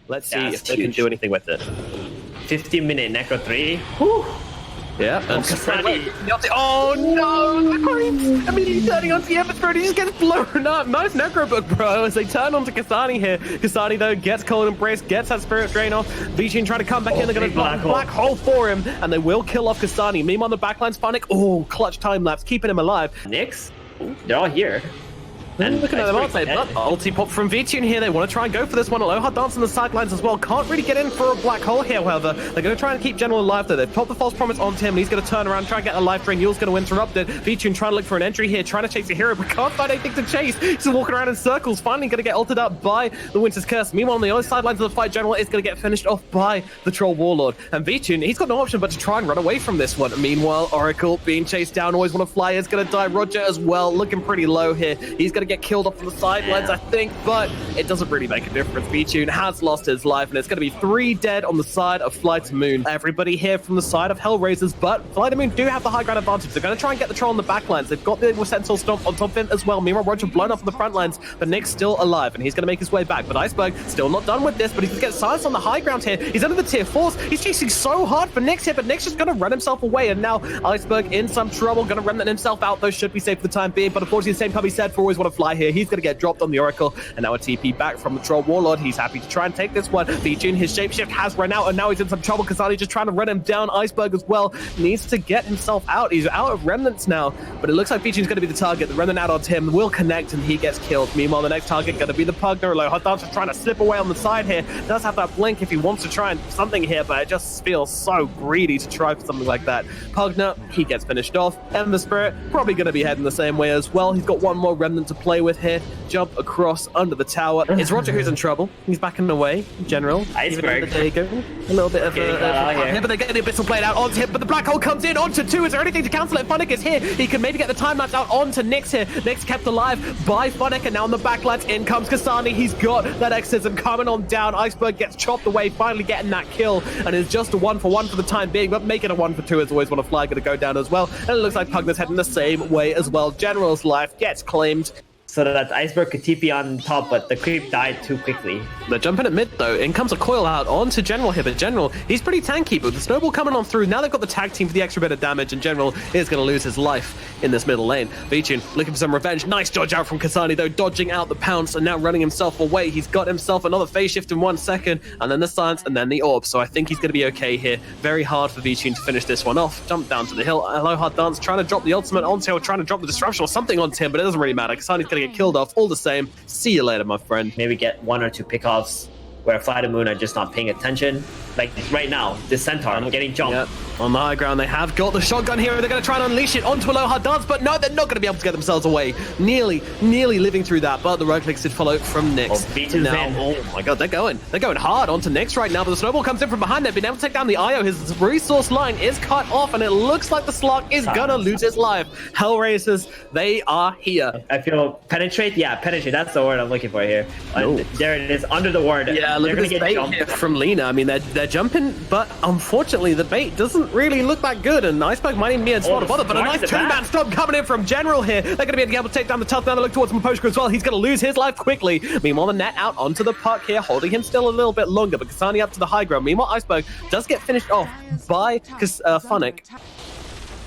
Let's see if they can do anything with it. 15-minute Necro 3. Whew. Yeah, and oh no! The creeps immediately turning onto the Emperor, and he just gets blown up. Nice Necrobook, bro, as they turn onto Kasani here. Kasani, though, gets Cold Embrace, gets that Spirit Drain off. Vici trying to come back in. They're going to black hole for him, and they will kill off Kasani. Meanwhile, the backline's Phonic. Oh, clutch time lapse, keeping him alive. Nyx, they're all here. And looking at them outside, but ulti pop from VTune here. They want to try and go for this one. Aloha Dance on the sidelines as well. Can't really get in for a black hole here, however. They're going to try and keep General alive, though. They've popped the false promise onto him, and he's going to turn around, try and get a life drain. Yule's going to interrupt it. VTune trying to look for an entry here, trying to chase a hero, but can't find anything to chase. He's just walking around in circles, finally going to get ulted up by the Winter's Curse. Meanwhile, on the other sidelines of the fight, General is going to get finished off by the Troll Warlord. And VTune, he's got no option but to try and run away from this one. Meanwhile, Oracle being chased down, always want to fly, is going to die. Roger as well, looking pretty low here. He's going to get killed off on the sidelines, I think, but it doesn't really make a difference. VTune has lost his life, and it's going to be 3 dead on the side of Fly to Moon. Everybody here from the side of Hellraisers, but Fly to Moon do have the high ground advantage. They're going to try and get the Troll on the back lines. They've got the Sentinel Stomp on top of him as well. Meanwhile, Roger blown up on the front lines, but Nick's still alive, and he's going to make his way back. But Iceberg still not done with this, but he's going to get silenced on the high ground here. He's under the tier 4s. He's chasing so hard for Nick's here, but Nick's just going to run himself away, and now Iceberg in some trouble, going to remnant himself out, though should be safe for the time being. But unfortunately, the same Cubby said for always want to fly here. He's going to get dropped on the Oracle, and now a TP back from the Troll Warlord. He's happy to try and take this one. VTune, his shapeshift has run out, and now he's in some trouble. Kasani just trying to run him down. Iceberg as well needs to get himself out. He's out of remnants now, but it looks like VTune's going to be the target. The remnant out onto him will connect, and he gets killed. Meanwhile, the next target going to be the Pugner. Hot Dancer trying to slip away on the side here. Does have that blink if he wants to try and something here, but it just feels so greedy to try for something like that. Pugner, he gets finished off. Ember Spirit, probably going to be heading the same way as well. He's got one more remnant to play with here. Jump across under the tower. It's Roger who's in trouble. He's backing away, General. Iceberg. There you go. A little bit of here, but they're getting the Abyssal Blade out onto him, but the Black Hole comes in onto 2. Is there anything to cancel it? Phonic is here. He can maybe get the time lapse out onto Nyx here. Nyx kept alive by Phonic, and now on the backlines, in comes Kasani. He's got that Exorcism coming on down. Iceberg gets chopped away, finally getting that kill, and is just a 1-for-1 for the time being, but making a 1-for-2 is always want to fly, going to go down as well. And it looks like Pugner's heading the same way as well. General's life gets claimed. So that Iceberg could TP on top, but the creep died too quickly. They're jumping at mid, though. In comes a coil out onto General here, but General, he's pretty tanky, but the snowball coming on through. Now they've got the tag team for the extra bit of damage, and General is going to lose his life in this middle lane. VTune looking for some revenge. Nice dodge out from Kasani, though, dodging out the pounce and now running himself away. He's got himself another phase shift in 1 second, and then the silence, and then the orb. So I think he's going to be okay here. Very hard for VTune to finish this one off. Jump down to the hill. Aloha Dance trying to drop the ultimate onto him, or trying to drop the disruption or something onto him, but it doesn't really matter. Kasani's going to get killed off all the same. See you later, my friend. Maybe get 1 or 2 pickoffs where Fly to Moon are just not paying attention. Like right now, this Centaur getting jumped. Yep. On the high ground, they have got the shotgun here. They're going to try and unleash it onto Aloha Dance, but no, they're not going to be able to get themselves away. Nearly living through that, but the right clicks did follow from Nyx. Oh my god, they're going hard onto Nyx right now, but the snowball comes in from behind them, being able to take down the IO. His resource line is cut off, and it looks like the Slark is going to lose his life. Hellraisers, they are here. I feel penetrate. Yeah, penetrate. That's the word I'm looking for here. There it is, under the word. Yeah, look at this bait here from Lena. I mean, they're jumping, but unfortunately, the bait doesn't really look that good, and Iceberg might even be in spot of bother, but a nice 2-man stomp coming in from General here. They're going to be able to take down the tough. Now they look towards Pushka as well. He's going to lose his life quickly. Meanwhile, the net out onto the puck here, holding him still a little bit longer, but Kasani up to the high ground. Meanwhile, Iceberg does get finished off by Phonic.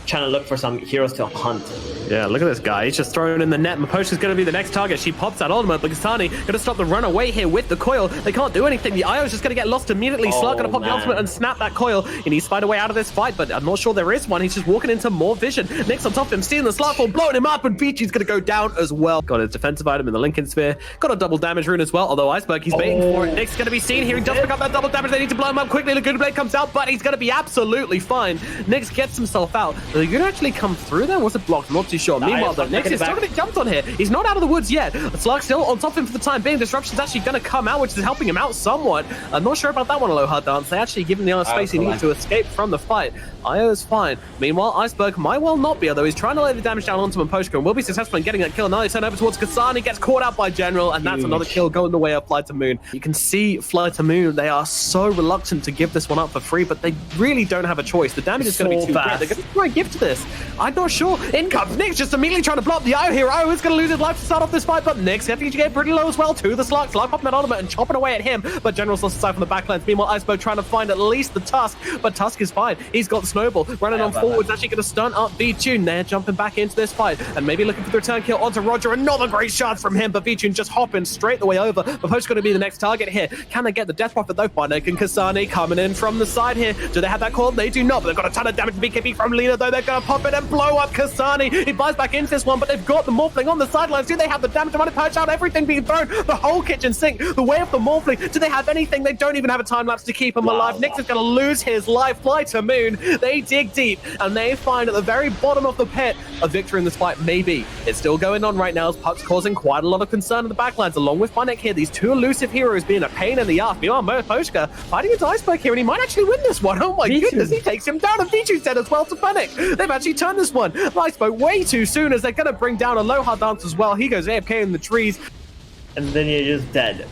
Trying to look for some heroes to hunt. Yeah, look at this guy. He's just throwing in the net. Maposhka's going to be the next target. She pops that ultimate, but Kasani going to stop the run away here with the coil. They can't do anything. The IO is just going to get lost immediately. Slark going to pop the ultimate and snap that coil. He needs to find a way out of this fight, but I'm not sure there is one. He's just walking into more vision. Nyx on top of him, stealing the Slark fall, blowing him up, and Peachy's going to go down as well. Got his defensive item in the Lincoln Sphere. Got a double damage rune as well, although Iceberg, he's waiting for it. Nyx going to be seen here. He does pick up that double damage. They need to blow him up quickly. The good blade comes out, but he's going to be absolutely fine. Nyx gets himself out. Are you going to actually come through there? Was it blocked? I'm not too sure. Meanwhile, though, Nyx is still going to get jumped on here. He's not out of the woods yet. Slark's still on top of him for the time being. Disruption's actually going to come out, which is helping him out somewhat. I'm not sure about that one, Aloha Dance. They actually give him the space he needs to escape from the fight. IO is fine. Meanwhile, Iceberg might well not be, although he's trying to lay the damage down onto Pushka and will be successful in getting that kill. Now they turn over towards Kasani, gets caught out by General, and that's another kill going the way of Fly to Moon. You can see Fly to Moon, they are so reluctant to give this one up for free, but they really don't have a choice. The damage is going to be too great. They're going to try and give give to this? I'm not sure. In comes Nyx, just immediately trying to block the IO here. IO is going to lose his life to start off this fight, but Nyx getting to get pretty low as well too. The Slug popping an ultimate and chopping away at him, but General's lost aside from the backlines. Meanwhile, Iceberg trying to find at least the Tusk, but Tusk is fine. He's got the Snowball. Running on forwards, actually going to stun up V-Tune. They're jumping back into this fight, and maybe looking for the return kill onto Roger. Another great shot from him, but V-Tune just hopping straight the way over. But Posh's going to be the next target here. Can they get the Death Prophet though? Bionic and Kasane coming in from the side here. Do they have that call? They do not, but they've got a ton of damage to BKB from Lina though. They're going to pop it and blow up Kasane. He buys back into this one, but they've got the Morphling on the sidelines. Do they have the damage? They punch out everything being thrown. The whole kitchen sink. The way of the Morphling. Do they have anything? They don't even have a time lapse to keep him alive. Nyx is going to lose his life. Fly to Moon. They dig deep and they find at the very bottom of the pit a victory in this fight. Maybe. It's still going on right now as Puck's causing quite a lot of concern in the backlines along with Bionic here. These two elusive heroes being a pain in the ass. Meanwhile, Pushka fighting into Iceberg here and he might actually win this one. Oh my goodness, he takes him down and Vichu's dead as well to Bionic. They've actually turned this one. Iceberg way too soon as they're going to bring down Aloha Dance as well. He goes AFK in the trees. And then you're just dead.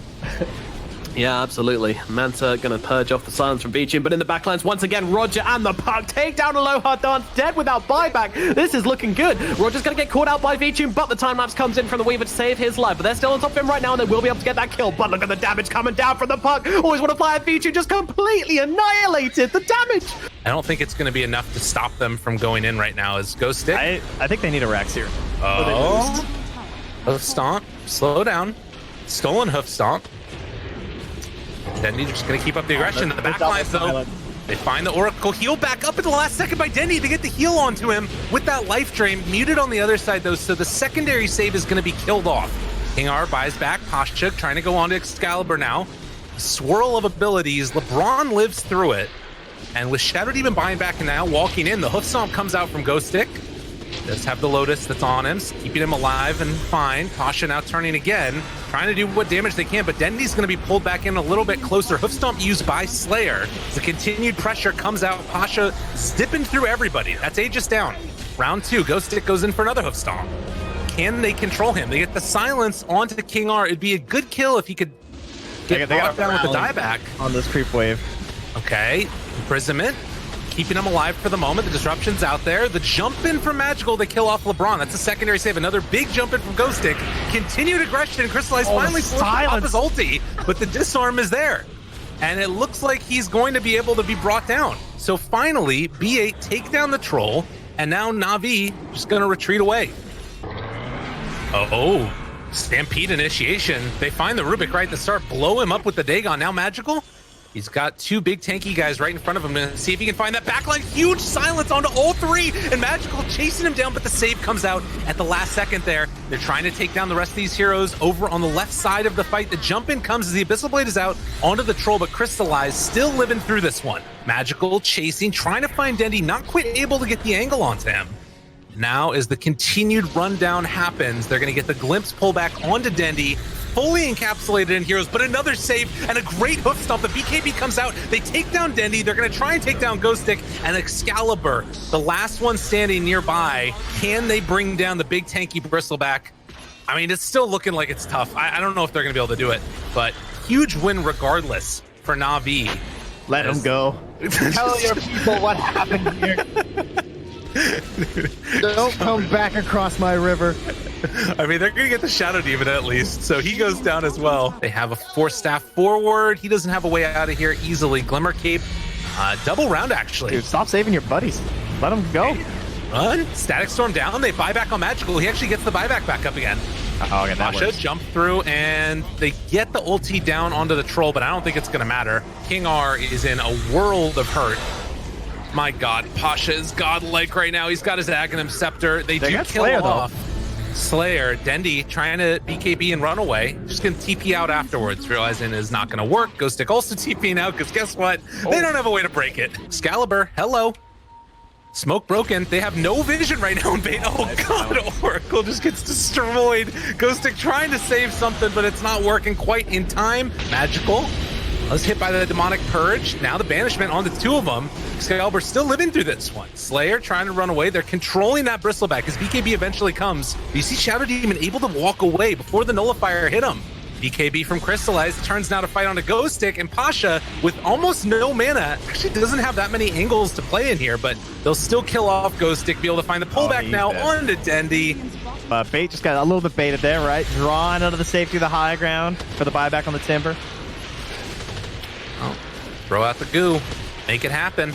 Yeah, absolutely. Manta gonna purge off the silence from Vichu, but in the backlines, once again, Roger and the Puck take down Aloha Dance, dead without buyback. This is looking good. Roger's gonna get caught out by Vichu, but the time-lapse comes in from the Weaver to save his life, but they're still on top of him right now, and they will be able to get that kill, but look at the damage coming down from the Puck. Always want to fly at Vichu, just completely annihilated the damage. I don't think it's going to be enough to stop them from going in right now. Is Ghost Stick? I think they need a Rax here. Oh, Hoof Stomp. Slow down. Stolen Hoof Stomp. Dendy just going to keep up the aggression. The backlines, though, they find the Oracle heal back up at the last second by Dendy to get the heal onto him with that life drain. Muted on the other side, though, so the secondary save is going to be killed off. King R buys back. Pushka trying to go on to Excalibur now. Swirl of abilities. LeBron lives through it. And with Shadow Demon buying back and now walking in, the Hoof Stomp comes out from Ghost Stick. Does have the Lotus that's on him, keeping him alive and fine. Pasha now turning again, trying to do what damage they can, but Dendy's going to be pulled back in a little bit closer. Hoof Stomp used by Slayer. The continued pressure comes out. Pasha zipping through everybody. That's Aegis down. Round 2, Ghost Stick goes in for another Hoof Stomp. Can they control him? They get the silence onto King R. It'd be a good kill if he could get brought down with the dieback. On this creep wave. Okay, imprisonment. Keeping him alive for the moment. The disruption's out there. The jump in from Magical to kill off LeBron. That's a secondary save. Another big jump in from Ghost Stick. Continued aggression. Crystallize finally off his ulti, but the disarm is there. And it looks like he's going to be able to be brought down. So finally, B8 take down the troll, and now Na'Vi just going to retreat away. Oh, Stampede initiation. They find the Rubik right at the start, blow him up with the Dagon. Now Magical. He's got two big tanky guys right in front of him to see if he can find that backline. Huge silence onto all three, and Magical chasing him down, but the save comes out at the last second there. They're trying to take down the rest of these heroes over on the left side of the fight. The jump in comes as the Abyssal Blade is out onto the troll, but Crystallize still living through this one. Magical chasing, trying to find Dendy, not quite able to get the angle onto him. Now, as the continued rundown happens, they're going to get the glimpse pullback onto Dendy, fully encapsulated in heroes, but another save and a great Hoof Stomp. The BKB comes out, they take down Dendy, they're going to try and take down Ghost Stick, and Excalibur, the last one standing nearby. Can they bring down the big tanky Bristleback? I mean, it's still looking like it's tough. I don't know if they're going to be able to do it, but huge win regardless for Na'Vi. Let him go. Tell your people what happened here. Don't come back across my river. I mean, they're going to get the Shadow Demon at least, so he goes down as well. They have a Force Staff forward. He doesn't have a way out of here easily. Glimmer Cape, double round actually. Dude, stop saving your buddies. Let them go. Run. Static Storm down. They buy back on Magical. He actually gets the buyback back up again. Oh, okay, that Pasha jump through, and they get the ulti down onto the troll, but I don't think it's going to matter. King R is in a world of hurt. My God, Pasha is godlike right now. He's got his Aghanim Scepter. They do kill him off. Slayer, Dendy trying to BKB and run away. Just gonna TP out afterwards, realizing it's not gonna work. Ghost Stick also TPing out, because guess what? They don't have a way to break it. Excalibur, hello. Smoke broken. They have no vision right now in bait. Oh God, Oracle just gets destroyed. Ghost Stick trying to save something, but it's not working quite in time. Magical. Was hit by the Demonic Purge. Now the Banishment on the two of them. Excalibur still living through this one. Slayer trying to run away. They're controlling that Bristleback as BKB eventually comes. You see Shadow Demon able to walk away before the Nullifier hit him. BKB from Crystallize turns now to fight on a Ghost Stick, and Pasha, with almost no mana, actually doesn't have that many angles to play in here, but they'll still kill off Ghost Stick, be able to find the pullback now onto Dendi. Bait just got a little bit baited there, right? Drawn out of the safety of the high ground for the buyback on the Timber. Oh, throw out the goo, make it happen.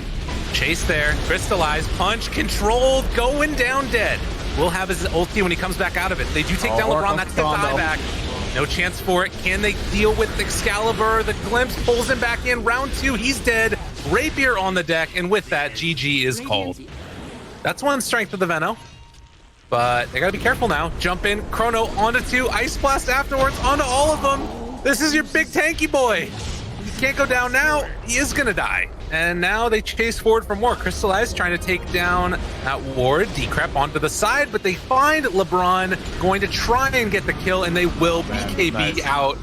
Chase there, Crystallize, punch, controlled, going down dead. Will have his ulti when he comes back out of it. They do take down LeBron, that's the buyback. No chance for it. Can they deal with Excalibur? The glimpse pulls him back in. Round 2, he's dead. Rapier on the deck, and with that, GG is called. That's one strength of the Veno, but they gotta be careful now. Jump in, Chrono onto 2, Ice Blast afterwards onto all of them. This is your big tanky boy. He can't go down now. He is gonna die. And now they chase forward for more. Crystallize trying to take down that ward. Decrep onto the side, but they find LeBron going to try and get the kill, and they will. BKB out.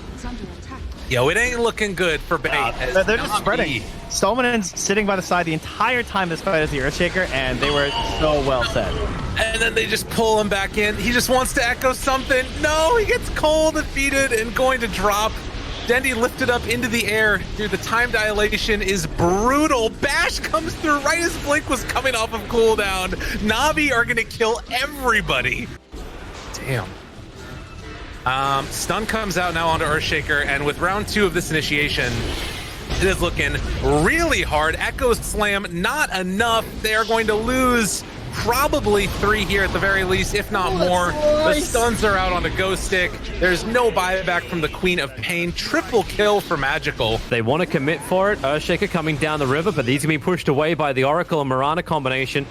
Yo, it ain't looking good for Bait. They're just spreading. Stolman's sitting by the side the entire time this fight as the Earthshaker, and they were so well set. And then they just pull him back in. He just wants to echo something. No, he gets cold, defeated, and going to drop. Dendi lifted up into the air. Dude, the time dilation is brutal. Bash comes through right as Blink was coming off of cooldown. Na'Vi are gonna kill everybody. Damn. Stun comes out now onto Earthshaker, and with round 2 of this initiation, it is looking really hard. Echo Slam, not enough. They are going to lose probably 3 here at the very least, if not more. The stuns are out on the Ghost Stick. There's no buyback from the Queen of Pain. Triple kill for Magical. They want to commit for it. Earthshaker coming down the river, but these can be pushed away by the Oracle and Mirana combination.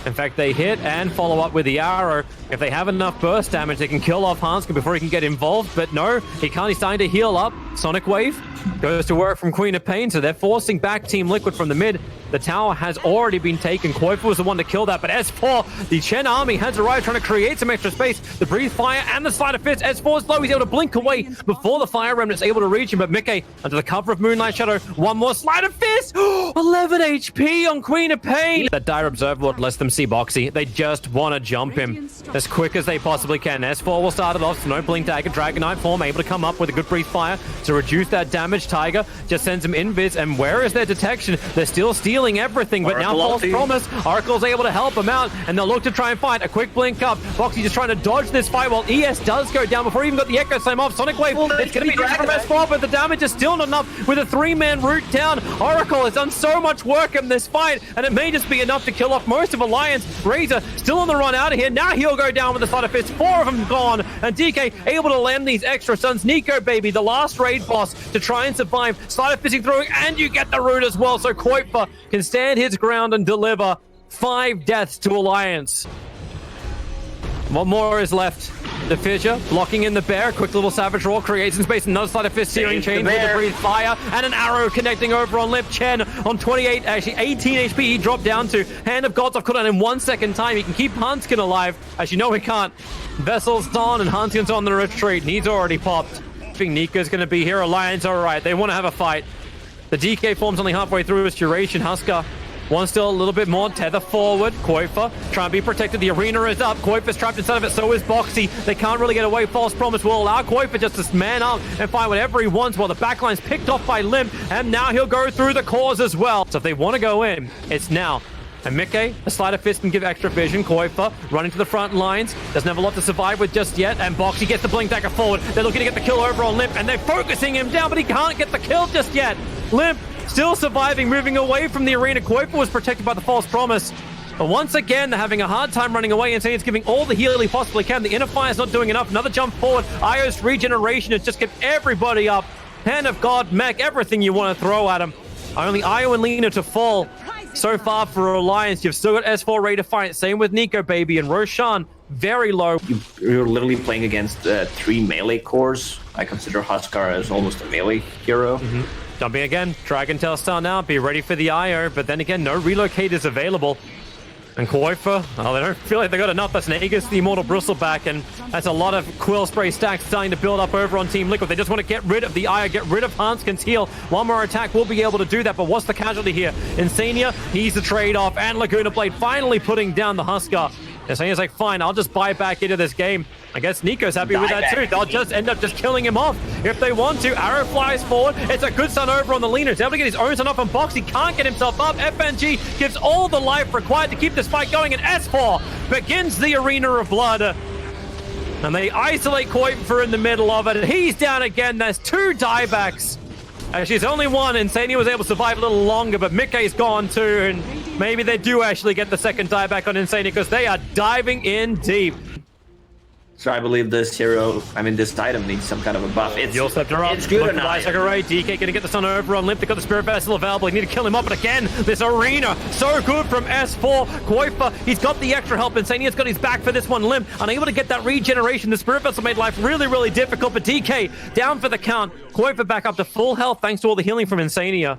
In fact, they hit and follow up with the arrow. If they have enough burst damage, they can kill off Hanska before he can get involved. But no, he can't. He's starting to heal up. Sonic Wave goes to work from Queen of Pain, so they're forcing back Team Liquid from the mid. The tower has already been taken. Koifu was the one to kill that, but S4, the Chen army has arrived trying to create some extra space. The Breathe Fire and the Sleight of Fist. S4 is low. He's able to blink away before the Fire Remnant's able to reach him, but Mickey, under the cover of Moonlight Shadow, one more Sleight of Fist. 11 HP on Queen of Pain. That Dire Observer Ward lets them see Boxy. They just want to jump him as quick as they possibly can. S4 will start it off, so no Blink Dagger, Dragon Knight form, able to come up with a good Breathe Fire to reduce that damage. Tiger just sends him invis, and where is their detection? They're still stealing everything, but now False Promise, Oracle's able to help him out, and they'll look to try and fight a quick blink up. Boxy just trying to dodge this fight while ES does go down before he even got the Echo Slam off. Sonic Wave, it's going to be easy from S4, but the damage is still not enough with a 3-man route down. Oracle has done so much work in this fight, and it may just be enough to kill off most of Alliance. Razor still on the run out of here. Now he'll go down with the Sleight of Fist. 4 of them gone, and DK able to land these extra stuns. Nico, baby, the last raid boss to try and survive. Sleight of Fisting through, and you get the root as well, so Koifa can stand his ground and deliver 5 deaths to Alliance. What more is left? The Fissure blocking in the bear. Quick little Savage Roar creates in space. Another Sleight of Fist searing chain with the Breathe Fire and an arrow connecting over on Lip. Chen on 28, actually 18 HP. He dropped down to Hand of Gods off cooldown in 1 second time. He can keep Hanskin alive. Actually, no, he can't. Vessel's on and Hanskin's on the retreat. And he's already popped. I think Nika's going to be here. Alliance, all right. They want to have a fight. The DK form's only halfway through its duration. Husker wants still a little bit more. Tether forward. Koifa trying to be protected. The arena is up. Koifa's trapped inside of it. So is Boxy. They can't really get away. False Promise will allow Koifa just to man up and find whatever he wants while the backline's picked off by Limp. And now he'll go through the cores as well. So if they want to go in, it's now. And Mickey, a Sleight of Fist can give extra vision. Koifa running to the front lines. Doesn't have a lot to survive with just yet. And Boxy gets the Blink Dagger forward. They're looking to get the kill over on Limp. And they're focusing him down, but he can't get the kill just yet. Limp still surviving, moving away from the arena. Koifa was protected by the False Promise. But once again, they're having a hard time running away, and saying it's giving all the heal he possibly can. The Inner Fire's not doing enough. Another jump forward. Io's regeneration has just kept everybody up. Hand of God, mech, everything you want to throw at him. Only Io and Lena to fall. So far for Alliance, you've still got S4 ready to fight. Same with Nico, baby, and Roshan, very low. You're literally playing against 3 melee cores. I consider Huskar as almost a melee hero. Jumping again, Dragon Tail Star now, be ready for the IO, but then again, no relocators available. And Koifa, oh, they don't feel like they got enough. That's Nagus, the Immortal Bristleback, and that's a lot of Quill Spray stacks starting to build up over on Team Liquid. They just want to get rid of the IO, get rid of Hanskin's heal. One more attack will be able to do that, but what's the casualty here? Insania, he's the trade-off, and Laguna Blade finally putting down the Huskar. Insania's like, fine, I'll just buy back into this game. I guess Nico's happy with that too. They'll just end up just killing him off if they want to. Arrow flies forward. It's a good stun over on the leaner. He's able to get his own stun off on Box. He can't get himself up. FNG gives all the life required to keep this fight going, and S4 begins the Arena of Blood. And they isolate Qualifier in the middle of it. He's down again. There's 2 diebacks. Actually, it's only one. Insania was able to survive a little longer, but Mickey's gone too. And maybe they do actually get the second dieback on Insania because they are diving in deep. So I believe this hero, this item needs some kind of a buff. It's good enough. DK gonna get the stun over on Limp. They got the Spirit Vessel available. They need to kill him up. But again, this Arena, so good from S4. Qualifier, he's got the extra help. Insania's got his back for this one. Limp, unable to get that regeneration. The Spirit Vessel made life really, really difficult. But DK down for the count. Qualifier back up to full health thanks to all the healing from Insania.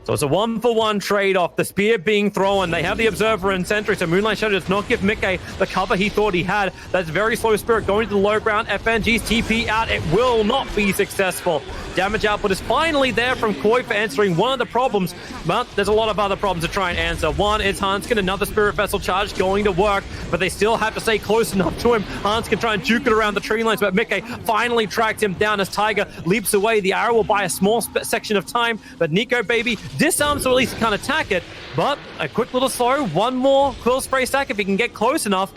So it's a 1-for-1 trade-off. The spear being thrown. They have the Observer and Sentry, so Moonlight Shadow does not give Mickey the cover he thought he had. That's very slow Spirit going to the low ground. FNG's TP out. It will not be successful. Damage output is finally there from Koi for answering one of the problems, but there's a lot of other problems to try and answer. One is Hanskin, another Spirit Vessel charge going to work, but they still have to stay close enough to him. Hanskin try and juke it around the tree lines, but Mickey finally tracked him down as Tiger leaps away. The arrow will buy a small section of time, but Nico Baby disarms, so at least he can't attack it. But a quick little slow, one more Quill Spray stack if he can get close enough.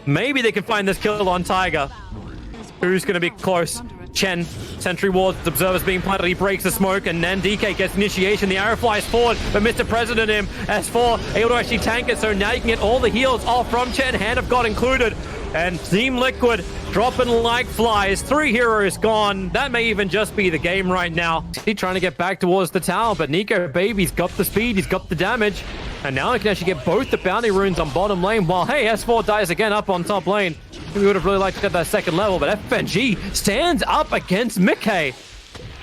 Maybe they can find this kill on Tiger. Who's going to be close? Chen, Sentry Wards, Observers being planted, he breaks the smoke, and then DK gets initiation. The arrow flies forward, but Mr. President him, S4 able to actually tank it, so now you can get all the heals off from Chen, Hand of God included. And Team Liquid dropping like flies. 3 heroes gone. That may even just be the game right now. He's trying to get back towards the tower, but Nico Baby's got the speed, he's got the damage. And now he can actually get both the bounty runes on bottom lane, while, hey, S4 dies again up on top lane. We would have really liked to get that second level, but FNG stands up against Mickey.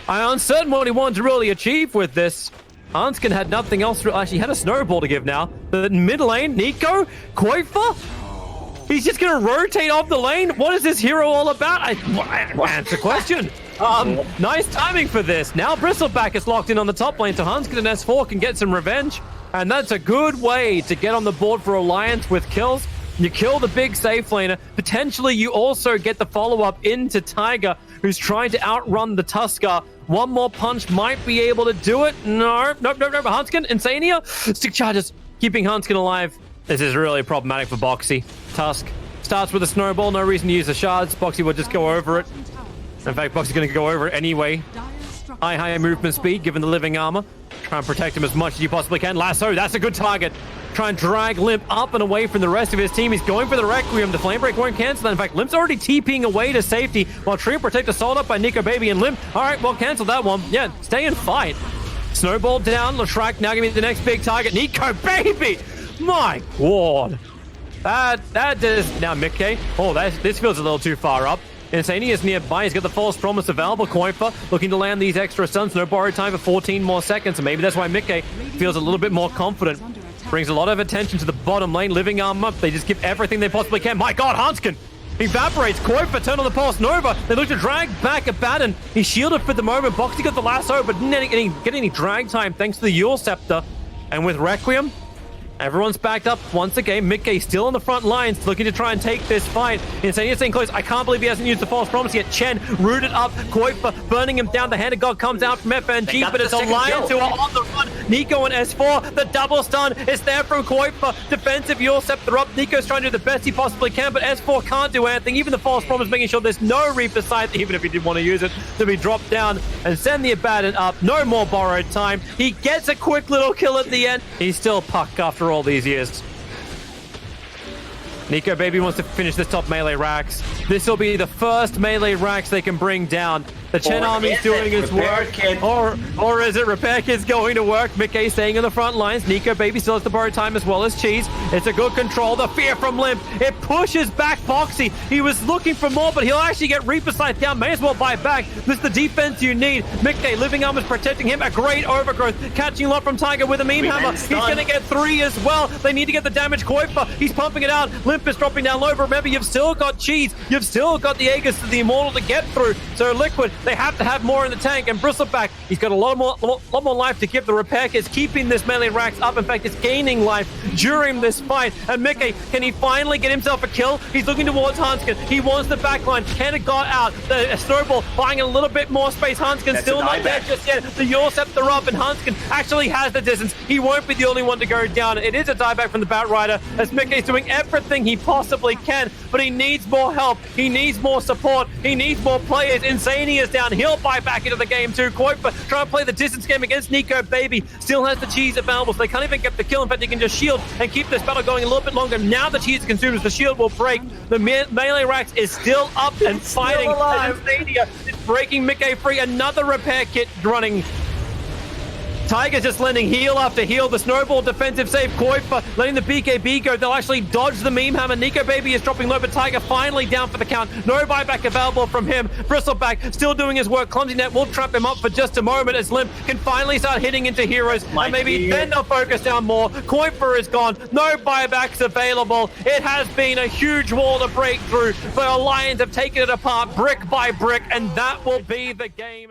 I'm uncertain what he wanted to really achieve with this. Hanskin had nothing else. Actually, he had a snowball to give now. But mid lane, Nico, Qualifier? He's just going to rotate off the lane? What is this hero all about? Answer question. Nice timing for this. Now Bristleback is locked in on the top lane, so Hanskin and S4 can get some revenge. And that's a good way to get on the board for Alliance with kills. You kill the big safe laner. Potentially, you also get the follow-up into Tiger, who's trying to outrun the Tusker. One more punch might be able to do it. No. Hanskin, Insania, stick charges, keeping Hanskin alive. This is really problematic for Boxy. Tusk starts with a snowball, no reason to use the shards. Boxy will just go over it. In fact, Boxy's going to go over it anyway. Higher movement speed, given the living armor. Try and protect him as much as you possibly can. Lasso, that's a good target. Try and drag Limp up and away from the rest of his team. He's going for the Requiem. The Flame Break won't cancel that. In fact, Limp's already TPing away to safety, while Tree Protector sold up by Nico Baby and Limp. All right, well, cancel that one. Yeah, stay and fight. Snowball down. Latrak now giving me the next big target. Nico Baby! My God. That is now Mickey. Oh, this feels a little too far up. Insania is nearby. He's got the false promise available. Qualifier looking to land these extra stuns. No borrowed time for 14 more seconds. And maybe that's why Mickey feels a little bit more confident. Brings a lot of attention to the bottom lane. Living arm up. They just give everything they possibly can. My God, Hanskin evaporates. Qualifier turn on the pulse. Nova. They look to drag back Abaddon. He's shielded for the moment. Boxy got the lasso, but didn't get any drag time thanks to the Yule Scepter. And with Requiem, everyone's backed up once again. Mickey still on the front lines, looking to try and take this fight. Insania staying close. I can't believe he hasn't used the false promise yet. Chen rooted up. Qualifier burning him down. The Hand of God comes out from FNG, but it's Alliance who are on the run. Nico and S4, the double stun is there from Qualifier. Defensive Yule Scepter up. Nico's trying to do the best he possibly can, but S4 can't do anything. Even the false promise making sure there's no Reaper Scythe, even if he did want to use it, to be dropped down and send the Abaddon up. No more borrowed time. He gets a quick little kill at the end. He's still puck after all these years. Nico Baby wants to finish this top melee racks. This will be the first melee racks they can bring down. The Chen army's doing its work. Or is it Repair Kid's going to work? Mickey staying in the front lines. Nico Baby still has the borrowed time as well as Cheese. It's a good control. The fear from Limp. It pushes back Boxy. He was looking for more, but he'll actually get Reaper Scythe down. May as well buy back. This is the defense you need. Mickey, Living Arm is protecting him. A great overgrowth. Catching a lot from Tiger with a meme hammer. He's going to get 3 as well. They need to get the damage. Qualifier, he's pumping it out. Limp is dropping down low, but remember, you've still got Cheese. You've still got the Aegis to the Immortal to get through. So Liquid They have to have more in the tank, and Bristleback, he's got a lot more life to give. The repair kit's keeping this melee racks up. In fact, it's gaining life during this fight. And Mickey, can he finally get himself a kill? He's looking towards Hanskin. He wants the backline. Can it got out? The Snowball buying a little bit more space. Hanskin still not dead just yet. The Yor Scepter up, and Hanskin actually has the distance. He won't be the only one to go down. It is a dieback from the Batrider, as Mickey's doing everything he possibly can, but he needs more help. He needs more support. He needs more players. Insania is down. He'll buy back into the game too. Koipa trying to play the distance game against Nico Baby. Still has the cheese available, so they can't even get the kill. In fact, they can just shield and keep this battle going a little bit longer. Now the cheese is consumed, the shield will break. The melee racks is still up and fighting. And Insania is breaking Mickey free. Another repair kit running. Tiger's just lending heal after heal. The Snowball defensive save. Koipa letting the BKB go. They'll actually dodge the meme hammer. Nico Baby is dropping low, but Tiger finally down for the count. No buyback available from him. Bristleback still doing his work. Clumsy Net will trap him up for just a moment as Limp can finally start hitting into heroes. And maybe then they'll focus down more. Koipa is gone. No buybacks available. It has been a huge wall to break through. The Lions have taken it apart brick by brick, and that will be the game.